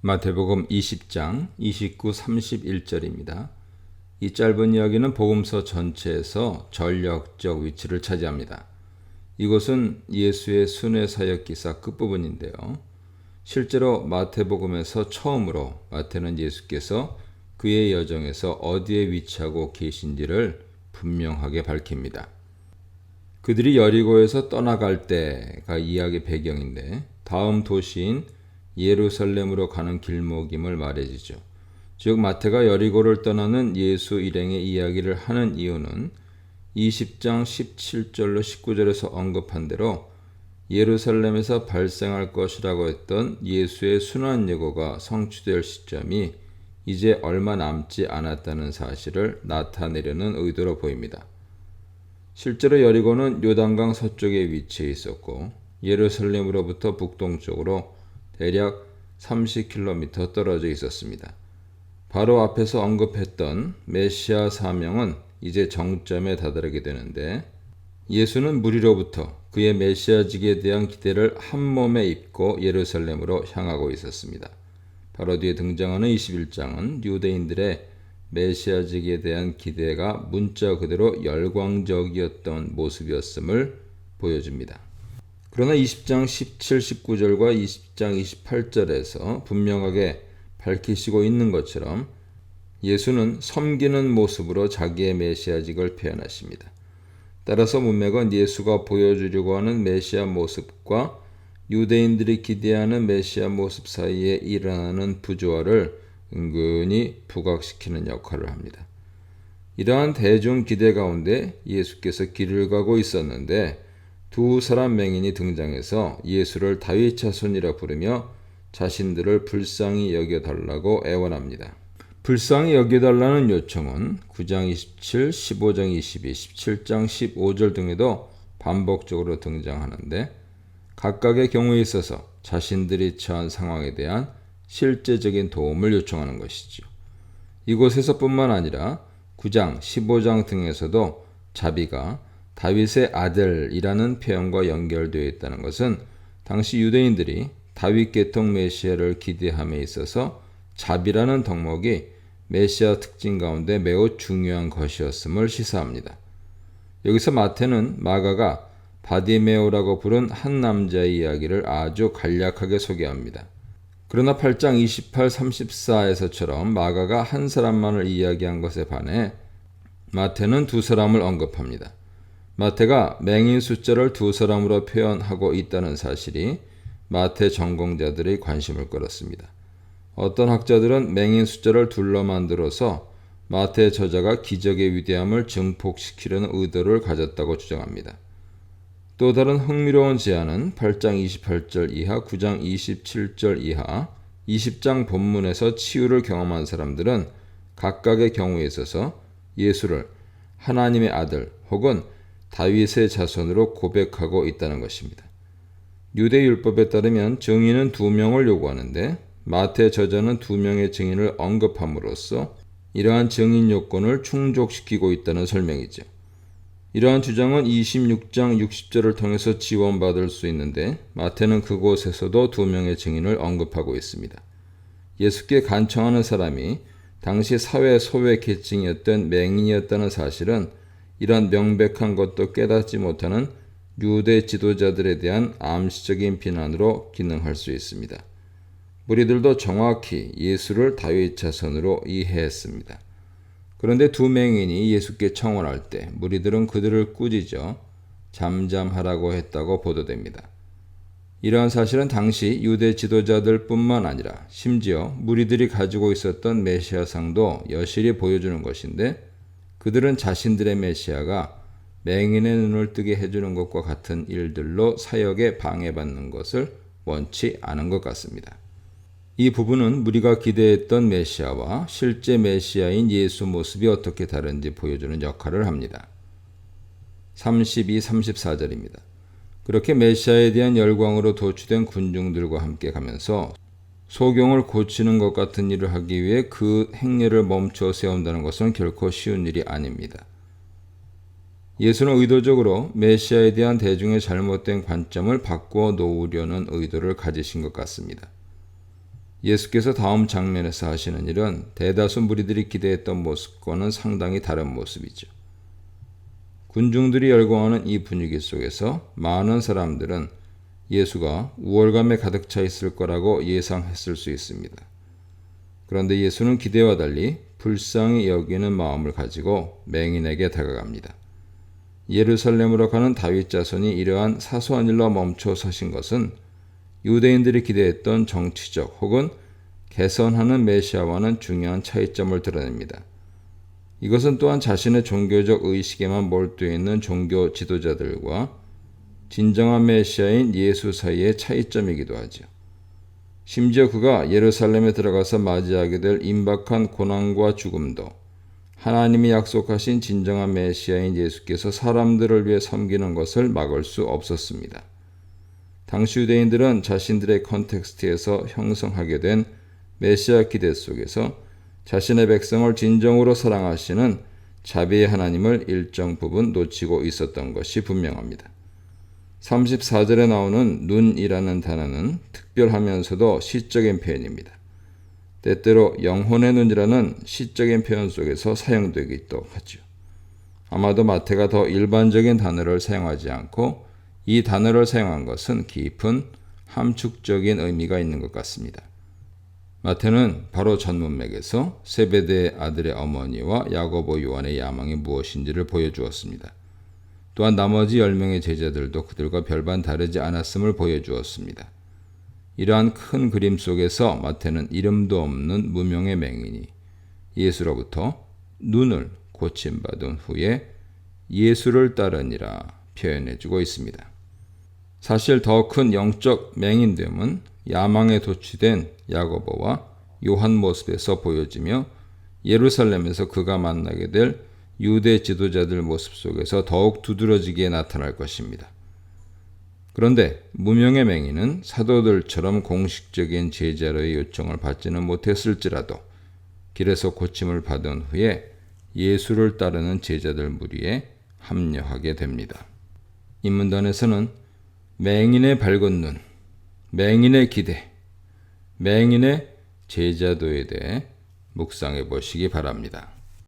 마태복음 20장 29, 31절입니다. 이 짧은 이야기는 복음서 전체에서 전략적 위치를 차지합니다. 이곳은 예수의 순회 사역 기사 끝부분인데요. 실제로 마태복음에서 처음으로 마태는 예수께서 그의 여정에서 어디에 위치하고 계신지를 분명하게 밝힙니다. 그들이 여리고에서 떠나갈 때가 이야기 배경인데 다음 도시인 예루살렘으로 가는 길목임을 말해주죠. 즉 마태가 여리고를 떠나는 예수 일행의 이야기를 하는 이유는 20장 17절로 19절에서 언급한 대로 예루살렘에서 발생할 것이라고 했던 예수의 순환 예고가 성취될 시점이 이제 얼마 남지 않았다는 사실을 나타내려는 의도로 보입니다. 실제로 여리고는 요단강 서쪽에 위치해 있었고 예루살렘으로부터 북동쪽으로 대략 30km 떨어져 있었습니다. 바로 앞에서 언급했던 메시아 사명은 이제 정점에 다다르게 되는데 예수는 무리로부터 그의 메시아직에 대한 기대를 한 몸에 입고 예루살렘으로 향하고 있었습니다. 바로 뒤에 등장하는 21장은 유대인들의 메시아직에 대한 기대가 문자 그대로 열광적이었던 모습이었음을 보여줍니다. 그러나 20장 17, 19절과 20장 28절에서 분명하게 밝히시고 있는 것처럼 예수는 섬기는 모습으로 자기의 메시아직을 표현하십니다. 따라서 문맥은 예수가 보여주려고 하는 메시아 모습과 유대인들이 기대하는 메시아 모습 사이에 일어나는 부조화를 은근히 부각시키는 역할을 합니다. 이러한 대중 기대 가운데 예수께서 길을 가고 있었는데 두 사람 맹인이 등장해서 예수를 다윗 자손이라 부르며 자신들을 불쌍히 여겨달라고 애원합니다. 불쌍히 여겨달라는 요청은 9장 27, 15장 22, 17장 15절 등에도 반복적으로 등장하는데 각각의 경우에 있어서 자신들이 처한 상황에 대한 실제적인 도움을 요청하는 것이죠. 이곳에서뿐만 아니라 9장, 15장 등에서도 자비가 다윗의 아들이라는 표현과 연결되어 있다는 것은 당시 유대인들이 다윗 계통 메시아를 기대함에 있어서 자비라는 덕목이 메시아 특징 가운데 매우 중요한 것이었음을 시사합니다. 여기서 마태는 마가가 바디메오라고 부른 한 남자의 이야기를 아주 간략하게 소개합니다. 그러나 8장 28, 34에서처럼 마가가 한 사람만을 이야기한 것에 반해 마태는 두 사람을 언급합니다. 마태가 맹인 숫자를 두 사람으로 표현하고 있다는 사실이 마태 전공자들의 관심을 끌었습니다. 어떤 학자들은 맹인 숫자를 둘러 만들어서 마태 저자가 기적의 위대함을 증폭시키려는 의도를 가졌다고 주장합니다. 또 다른 흥미로운 제안은 8장 28절 이하, 9장 27절 이하, 20장 본문에서 치유를 경험한 사람들은 각각의 경우에 있어서 예수를 하나님의 아들 혹은 다윗의 자손으로 고백하고 있다는 것입니다. 유대 율법에 따르면 증인은 2명을 요구하는데 마태 저자는 2명의 증인을 언급함으로써 이러한 증인 요건을 충족시키고 있다는 설명이죠. 이러한 주장은 26장 60절을 통해서 지원받을 수 있는데 마태는 그곳에서도 2명의 증인을 언급하고 있습니다. 예수께 간청하는 사람이 당시 사회 소외 계층이었던 맹인이었다는 사실은 이러한 명백한 것도 깨닫지 못하는 유대 지도자들에 대한 암시적인 비난으로 기능할 수 있습니다. 무리들도 정확히 예수를 다윗 자손으로 이해했습니다. 그런데 두 맹인이 예수께 청혼할 때 무리들은 그들을 꾸짖어 잠잠하라고 했다고 보도됩니다. 이러한 사실은 당시 유대 지도자들 뿐만 아니라 심지어 무리들이 가지고 있었던 메시아상도 여실히 보여주는 것인데 그들은 자신들의 메시아가 맹인의 눈을 뜨게 해주는 것과 같은 일들로 사역에 방해받는 것을 원치 않은 것 같습니다. 이 부분은 우리가 기대했던 메시아와 실제 메시아인 예수 모습이 어떻게 다른지 보여주는 역할을 합니다. 32, 34절입니다. 그렇게 메시아에 대한 열광으로 도취된 군중들과 함께 가면서 소경을 고치는 것 같은 일을 하기 위해 그 행렬을 멈춰 세운다는 것은 결코 쉬운 일이 아닙니다. 예수는 의도적으로 메시아에 대한 대중의 잘못된 관점을 바꾸어 놓으려는 의도를 가지신 것 같습니다. 예수께서 다음 장면에서 하시는 일은 대다수 무리들이 기대했던 모습과는 상당히 다른 모습이죠. 군중들이 열광하는 이 분위기 속에서 많은 사람들은 예수가 우월감에 가득 차 있을 거라고 예상했을 수 있습니다. 그런데 예수는 기대와 달리 불쌍히 여기는 마음을 가지고 맹인에게 다가갑니다. 예루살렘으로 가는 다윗 자손이 이러한 사소한 일로 멈춰 서신 것은 유대인들이 기대했던 정치적 혹은 개선하는 메시아와는 중요한 차이점을 드러냅니다. 이것은 또한 자신의 종교적 의식에만 몰두해 있는 종교 지도자들과 진정한 메시아인 예수 사이의 차이점이기도 하죠. 심지어 그가 예루살렘에 들어가서 맞이하게 될 임박한 고난과 죽음도 하나님이 약속하신 진정한 메시아인 예수께서 사람들을 위해 섬기는 것을 막을 수 없었습니다. 당시 유대인들은 자신들의 컨텍스트에서 형성하게 된 메시아 기대 속에서 자신의 백성을 진정으로 사랑하시는 자비의 하나님을 일정 부분 놓치고 있었던 것이 분명합니다. 34절에 나오는 눈이라는 단어는 특별하면서도 시적인 표현입니다. 때때로 영혼의 눈이라는 시적인 표현 속에서 사용되기도 하죠. 아마도 마태가 더 일반적인 단어를 사용하지 않고 이 단어를 사용한 것은 깊은 함축적인 의미가 있는 것 같습니다. 마태는 바로 전 문맥에서 세베대의 아들의 어머니와 야고보 요한의 야망이 무엇인지를 보여주었습니다. 또한 나머지 10명의 제자들도 그들과 별반 다르지 않았음을 보여주었습니다. 이러한 큰 그림 속에서 마태는 이름도 없는 무명의 맹인이 예수로부터 눈을 고침받은 후에 예수를 따르니라 표현해주고 있습니다. 사실 더 큰 영적 맹인됨은 야망에 도취된 야고보와 요한 모습에서 보여지며 예루살렘에서 그가 만나게 될 유대 지도자들 모습 속에서 더욱 두드러지게 나타날 것입니다. 그런데 무명의 맹인은 사도들처럼 공식적인 제자로의 요청을 받지는 못했을지라도 길에서 고침을 받은 후에 예수를 따르는 제자들 무리에 합류하게 됩니다. 인문단에서는 맹인의 밝은 눈, 맹인의 기대, 맹인의 제자도에 대해 묵상해 보시기 바랍니다.